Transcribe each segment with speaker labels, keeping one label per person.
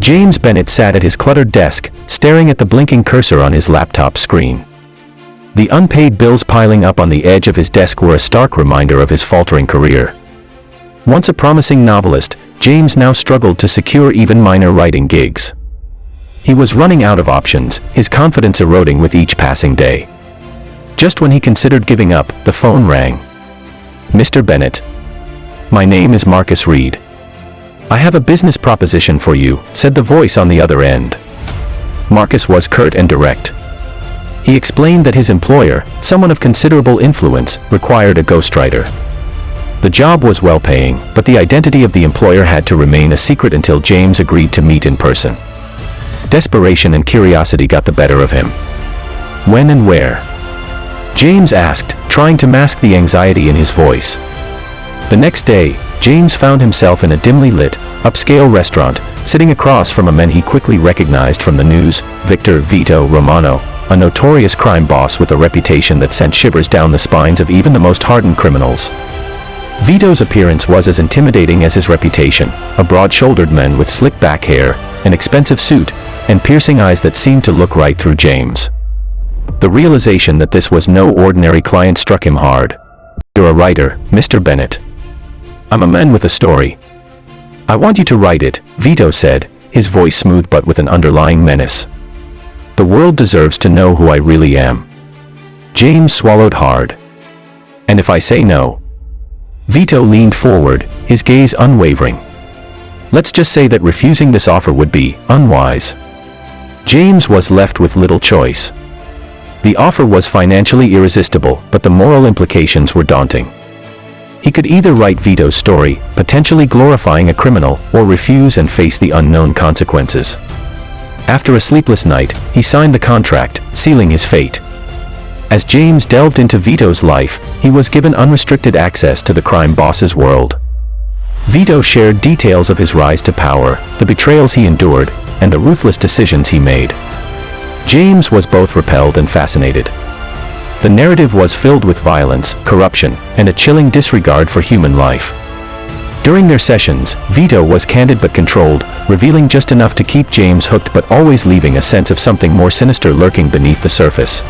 Speaker 1: James Bennett sat at his cluttered desk, staring at the blinking cursor on his laptop screen. The unpaid bills piling up on the edge of his desk were a stark reminder of his faltering career. Once a promising novelist, James now struggled to secure even minor writing gigs. He was running out of options, his confidence eroding with each passing day. Just when he considered giving up, the phone rang. "Mr. Bennett. My name is Marcus Reed. I have a business proposition for you," said the voice on the other end. Marcus was curt and direct. He explained that his employer, someone of considerable influence, required a ghostwriter. The job was well-paying, but the identity of the employer had to remain a secret until James agreed to meet in person. Desperation and curiosity got the better of him. "When and where?" James asked, trying to mask the anxiety in his voice. The next day, James found himself in a dimly lit, upscale restaurant, sitting across from a man he quickly recognized from the news, Victor "Vito" Romano, a notorious crime boss with a reputation that sent shivers down the spines of even the most hardened criminals. Vito's appearance was as intimidating as his reputation, a broad-shouldered man with slick-back hair, an expensive suit, and piercing eyes that seemed to look right through James. The realization that this was no ordinary client struck him hard. "You're a writer, Mr. Bennett. I'm a man with a story. I want you to write it," Vito said, his voice smooth but with an underlying menace. "The world deserves to know who I really am." James swallowed hard. "And if I say no?" Vito leaned forward, his gaze unwavering. "Let's just say that refusing this offer would be unwise." James was left with little choice. The offer was financially irresistible, but the moral implications were daunting. He could either write Vito's story, potentially glorifying a criminal, or refuse and face the unknown consequences. After a sleepless night, he signed the contract, sealing his fate. As James delved into Vito's life, he was given unrestricted access to the crime boss's world. Vito shared details of his rise to power, the betrayals he endured, and the ruthless decisions he made. James was both repelled and fascinated. The narrative was filled with violence, corruption, and a chilling disregard for human life. During their sessions, Vito was candid but controlled, revealing just enough to keep James hooked but always leaving a sense of something more sinister lurking beneath the surface.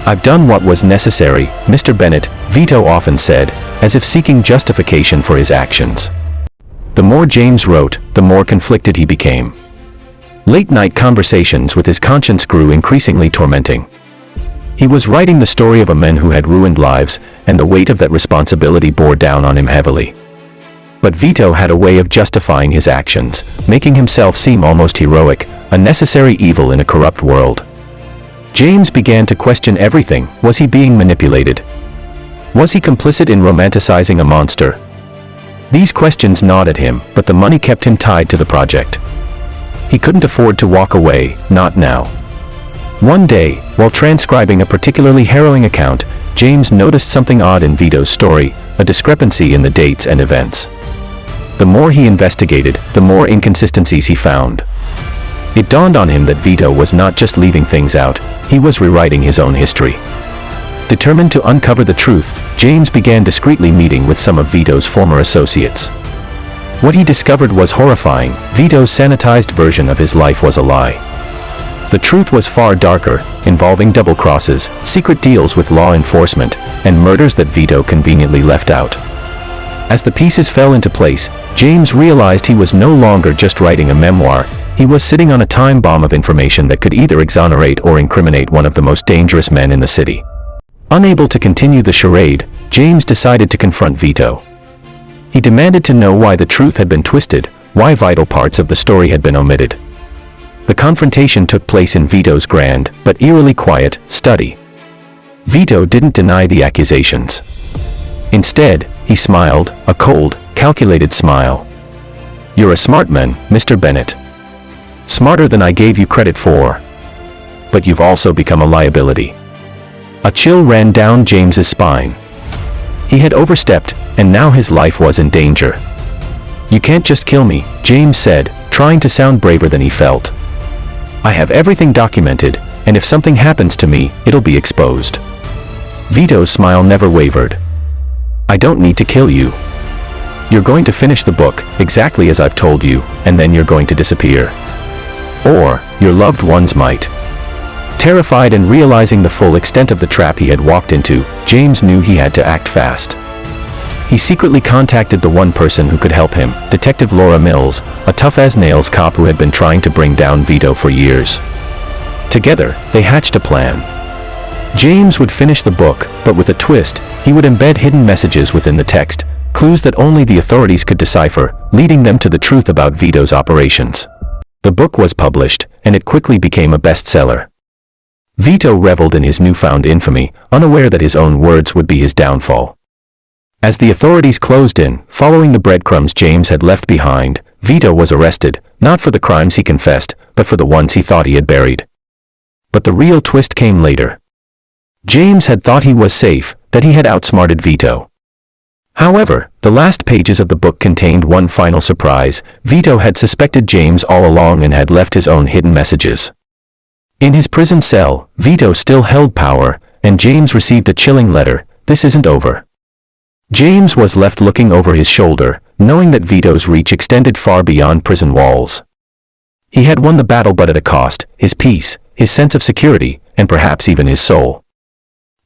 Speaker 1: "I've done what was necessary, Mr. Bennett," Vito often said, as if seeking justification for his actions. The more James wrote, the more conflicted he became. Late-night conversations with his conscience grew increasingly tormenting. He was writing the story of a man who had ruined lives, and the weight of that responsibility bore down on him heavily. But Vito had a way of justifying his actions, making himself seem almost heroic, a necessary evil in a corrupt world. James began to question everything. Was he being manipulated? Was he complicit in romanticizing a monster? These questions gnawed at him, but the money kept him tied to the project. He couldn't afford to walk away, not now. One day, while transcribing a particularly harrowing account, James noticed something odd in Vito's story, a discrepancy in the dates and events. The more he investigated, the more inconsistencies he found. It dawned on him that Vito was not just leaving things out, he was rewriting his own history. Determined to uncover the truth, James began discreetly meeting with some of Vito's former associates. What he discovered was horrifying. Vito's sanitized version of his life was a lie. The truth was far darker, involving double crosses, secret deals with law enforcement, and murders that Vito conveniently left out. As the pieces fell into place, James realized he was no longer just writing a memoir, he was sitting on a time bomb of information that could either exonerate or incriminate one of the most dangerous men in the city. Unable to continue the charade, James decided to confront Vito. He demanded to know why the truth had been twisted, why vital parts of the story had been omitted. The confrontation took place in Vito's grand, but eerily quiet, study. Vito didn't deny the accusations. Instead, he smiled, a cold, calculated smile. "You're a smart man, Mr. Bennett. Smarter than I gave you credit for. But you've also become a liability." A chill ran down James's spine. He had overstepped, and now his life was in danger. "You can't just kill me," James said, trying to sound braver than he felt. "I have everything documented, and if something happens to me, it'll be exposed." Vito's smile never wavered. "I don't need to kill you. You're going to finish the book, exactly as I've told you, and then you're going to disappear." Or, your loved ones might. Terrified and realizing the full extent of the trap he had walked into, James knew he had to act fast. He secretly contacted the one person who could help him, Detective Laura Mills, a tough-as-nails cop who had been trying to bring down Vito for years. Together, they hatched a plan. James would finish the book, but with a twist. He would embed hidden messages within the text, clues that only the authorities could decipher, leading them to the truth about Vito's operations. The book was published, and it quickly became a bestseller. Vito reveled in his newfound infamy, unaware that his own words would be his downfall. As the authorities closed in, following the breadcrumbs James had left behind, Vito was arrested, not for the crimes he confessed, but for the ones he thought he had buried. But the real twist came later. James had thought he was safe, that he had outsmarted Vito. However, the last pages of the book contained one final surprise. Vito had suspected James all along and had left his own hidden messages. In his prison cell, Vito still held power, and James received a chilling letter: "This isn't over." James was left looking over his shoulder, knowing that Vito's reach extended far beyond prison walls. He had won the battle, but at a cost: his peace, his sense of security, and perhaps even his soul.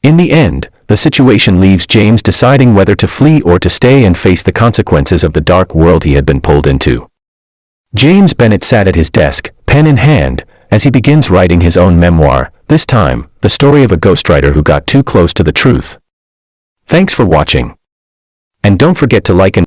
Speaker 1: In the end, the situation leaves James deciding whether to flee or to stay and face the consequences of the dark world he had been pulled into. James Bennett sat at his desk, pen in hand, as he begins writing his own memoir, this time, the story of a ghostwriter who got too close to the truth. Thanks for watching. And don't forget to like and